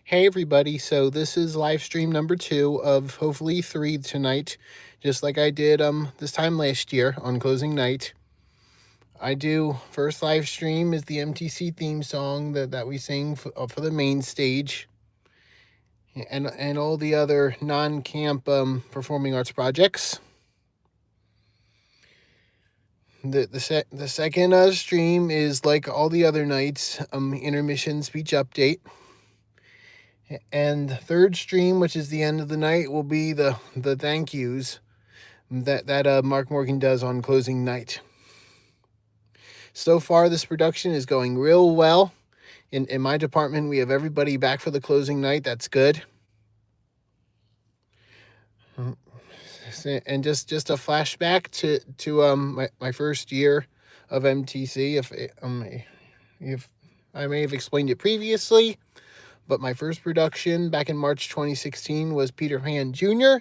Hey everybody, so this is live stream number 2 of hopefully 3 tonight, just like I did this time last year on closing night. I do first live stream is the MTC theme song that we sing for the main stage, and all the other non-camp performing arts projects. The second stream is like all the other nights, intermission speech update. And the third stream, which is the end of the night, will be the thank yous that Mark Morgan does on closing night. So far, this production is going real well. In my department, we have everybody back for the closing night. That's good. And just a flashback to my first year of MTC. If I may have explained it previously, but my first production back in March 2016 was Peter Pan Jr.,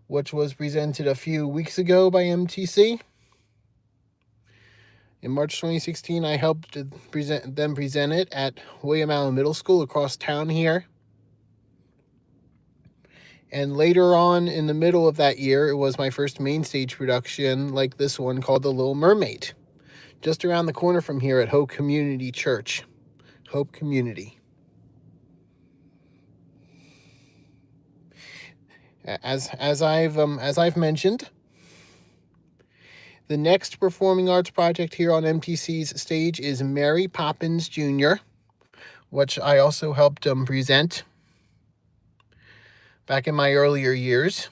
which was presented a few weeks ago by MTC. In March 2016, I helped present it at William Allen Middle School across town here. And later on in the middle of that year, it was my first main stage production like this one called The Little Mermaid, just around the corner from here at Hope Community Church. Hope Community. As I've mentioned, the next performing arts project here on MTC's stage is Mary Poppins Jr., which I also helped present back in my earlier years.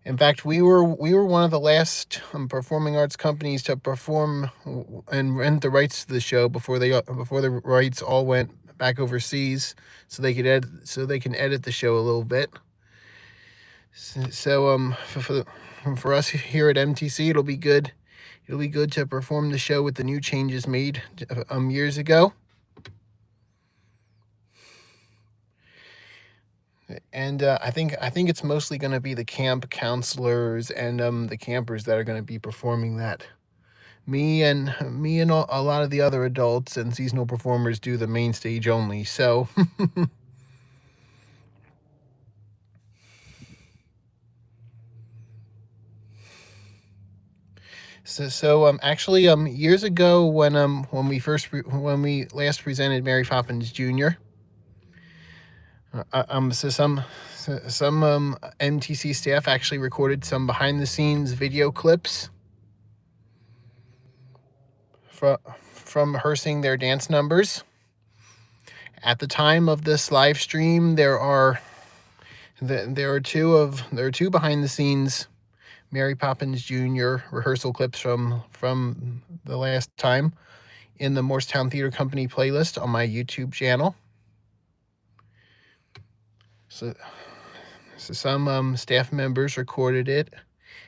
In fact, we were one of the last performing arts companies to perform and rent the rights to the show before the rights all went back overseas, so they can edit the show a little bit. So for us here at MTC, it'll be good to perform the show with the new changes made years ago. And I think it's mostly going to be the camp counselors and the campers that are going to be performing that. Me and a lot of the other adults and seasonal performers do the main stage only. So actually years ago when we last presented Mary Poppins Jr. Some MTC staff actually recorded some behind the scenes video clips from rehearsing their dance numbers. At the time of this live stream, there are two behind the scenes Mary Poppins Jr. rehearsal clips from the last time in the Morristown Theater Company playlist on my YouTube channel. So some staff members recorded it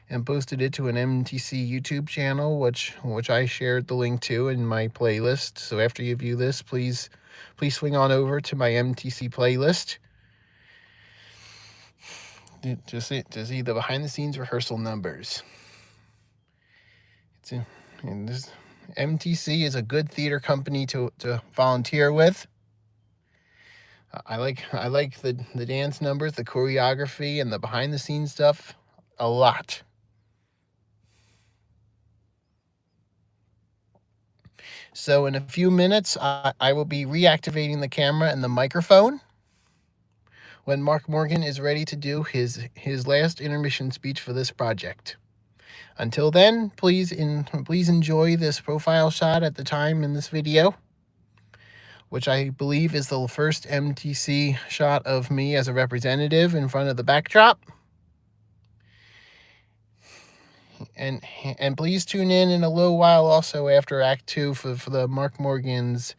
and posted it to an MTC YouTube channel, which I shared the link to in my playlist. So after you view this, please swing on over to my MTC playlist to see the behind the scenes rehearsal numbers. And this MTC is a good theater company to volunteer with. I like the dance numbers, the choreography, and the behind the scenes stuff a lot. So in a few minutes, I will be reactivating the camera and the microphone when Mark Morgan is ready to do his last intermission speech for this project. Until then, please enjoy this profile shot at the time in this video, which I believe is the first MTC shot of me as a representative in front of the backdrop. And please tune in a little while also after Act 2 for Mark Morgan's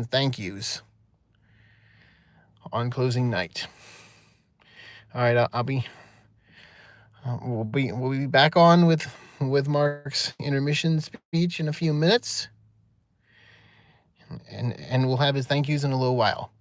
thank yous on closing night. All right, we'll be back on with Mark's intermission speech in a few minutes, and we'll have his thank yous in a little while.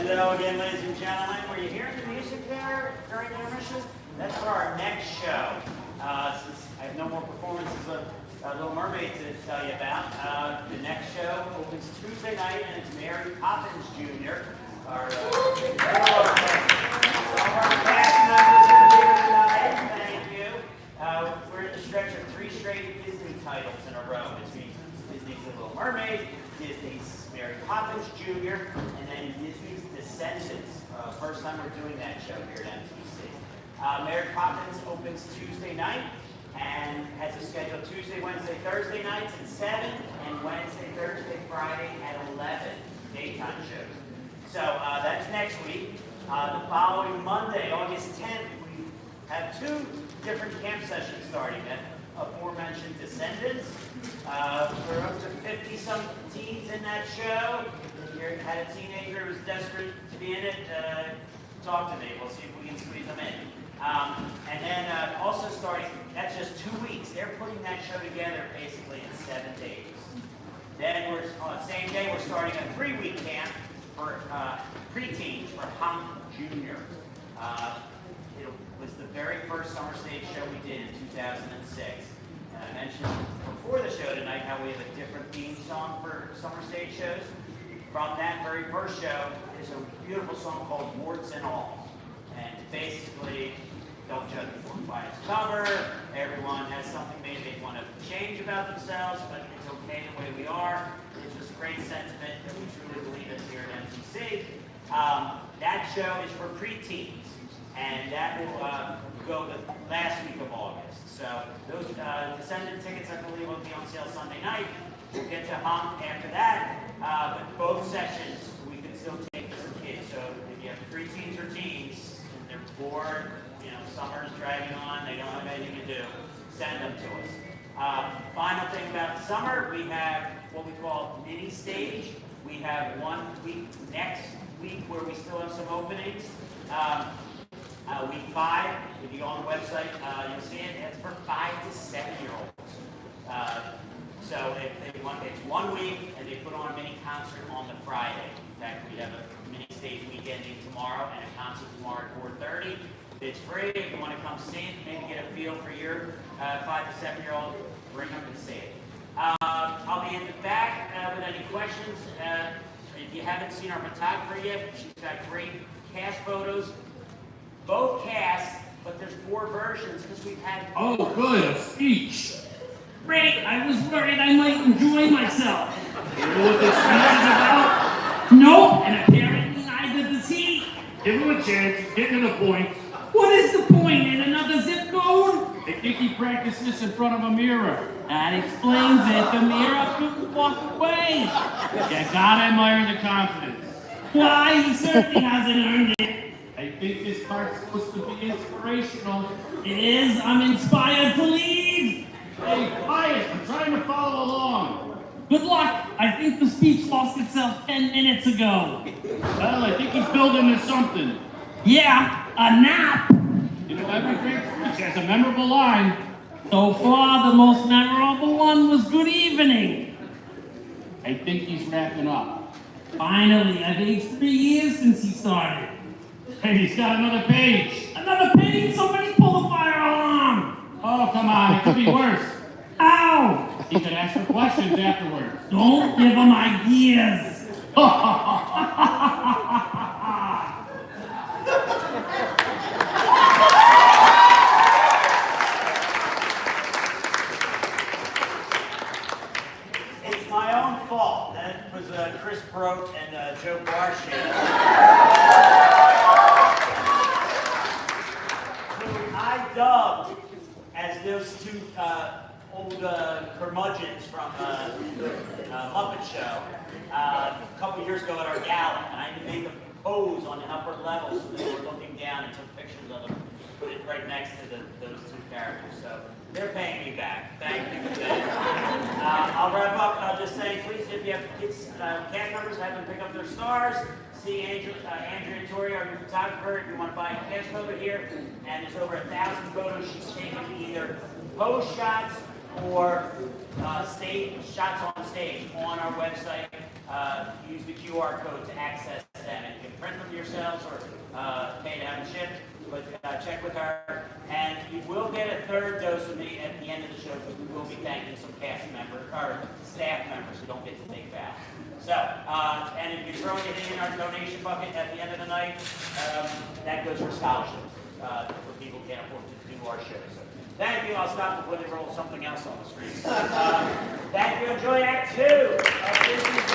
Hello again, ladies and gentlemen. Were you hearing the music there during the intermission? That's for our next show. Since I have no more performances of Little Mermaid to tell you about, the next show opens Tuesday night, and it's Mary Poppins Jr. Our cast members are here tonight. Thank you. We're in the stretch of 3 straight Disney titles in a row between Disney's The Little Mermaid, Disney's Mary Poppins Jr., and then Disney's Descendants. First time we're doing that show here at MTC. Mary Poppins opens Tuesday night and has a schedule Tuesday, Wednesday, Thursday nights at 7, and Wednesday, Thursday, Friday at 11, daytime shows. So that's next week. The following Monday, August 10th, we have 2 different camp sessions starting. That aforementioned Descendants. We're up to 50-some teens in that show. If you had a teenager who was desperate to be in it, talk to me. We'll see if we can squeeze them in. And then also starting, that's just 2 weeks. They're putting that show together basically in 7 days. Then we're on the same day, we're starting a 3-week camp for preteens for Hump Jr. It was the very first summer stage show we did in 2006. And I mentioned before the show tonight how we have a different theme song for summer stage shows. From that very first show, there's a beautiful song called Warts and All. And basically, don't judge the book by its cover. Everyone has something maybe they want to change about themselves, but it's okay the way we are. It's just great sentiment that we truly believe in here at MTC. That show is for preteens, and that will go the last week of August. So those Descendant tickets, I believe, will be on sale Sunday night. We'll get to Hump after that, but both sessions we can still take some kids. So if you have preteens or teens and they're bored, summer's dragging on, they don't have anything to do, send them to us. Final thing about the summer, we have what we call mini stage. We have 1 week next week where we still have some openings. Week 5, if you go on the website, you'll see it. It's for 5 to 7-year-olds. So if they want, it's 1 week, and they put on a mini concert on the Friday. In fact, we have a mini stage week ending tomorrow and a concert tomorrow at 4:30. It's free. If you want to come see it, maybe get a feel for your 5 to 7-year-old, bring them to see it. I'll be in the back with any questions. If you haven't seen our photographer yet, she's got great cast photos. Both casts, but there's 4 versions because we've had... Oh, good, a speech. Great, I was worried I might enjoy myself. You know what this speech is about? Nope, and apparently neither does he. Give him a chance, get to the point. What is the point in another zip code? I think he practiced this in front of a mirror. That explains it. The mirror couldn't walk away. You gotta admire the confidence. Why, he certainly hasn't earned it. I think this part's supposed to be inspirational. It is. I'm inspired to leave. Hey, quiet, I'm trying to follow along. Good luck. I think the speech lost itself 10 minutes ago. Well, I think he's building to something. Yeah, a nap. You know, every great speech has a memorable line. So far, the most memorable one was good evening. I think he's wrapping up. Finally, I've aged 3 years since he started. Hey, he's got another page. Another page? Somebody pull the fire alarm. Oh, come on, it could be worse. Ow! He could ask for questions afterwards. Don't give him ideas. It's my own fault. That was Chris Broke and Joe Barshi, who I dubbed as those 2 old curmudgeons from the Muppet Show a couple years ago at our gala, and I made them pose on the upper level so they were looking down and took pictures of them, put it right next to those 2 characters. So they're paying me back. Thank you for that. I'll wrap up. I'll just say, please, if you have kids, cast members, have them pick up their stars. See Andrea Torrey, our new photographer, if you want to buy a cast photo here. And there's over 1,000 photos she's taken, either pose shots or shots on stage on our website. Use the QR code to access them. And you can rent them yourselves or pay to have them shipped. But check with her, and you will get a third dose of me at the end of the show because we will be thanking some cast members or staff members who don't get to take bath. So, and if you throw anything in our donation bucket at the end of the night, that goes for scholarships for people who can't afford to do our show. So, thank you. I'll stop before they roll something else on the screen. Thank you. Enjoy Act 2 of Disney's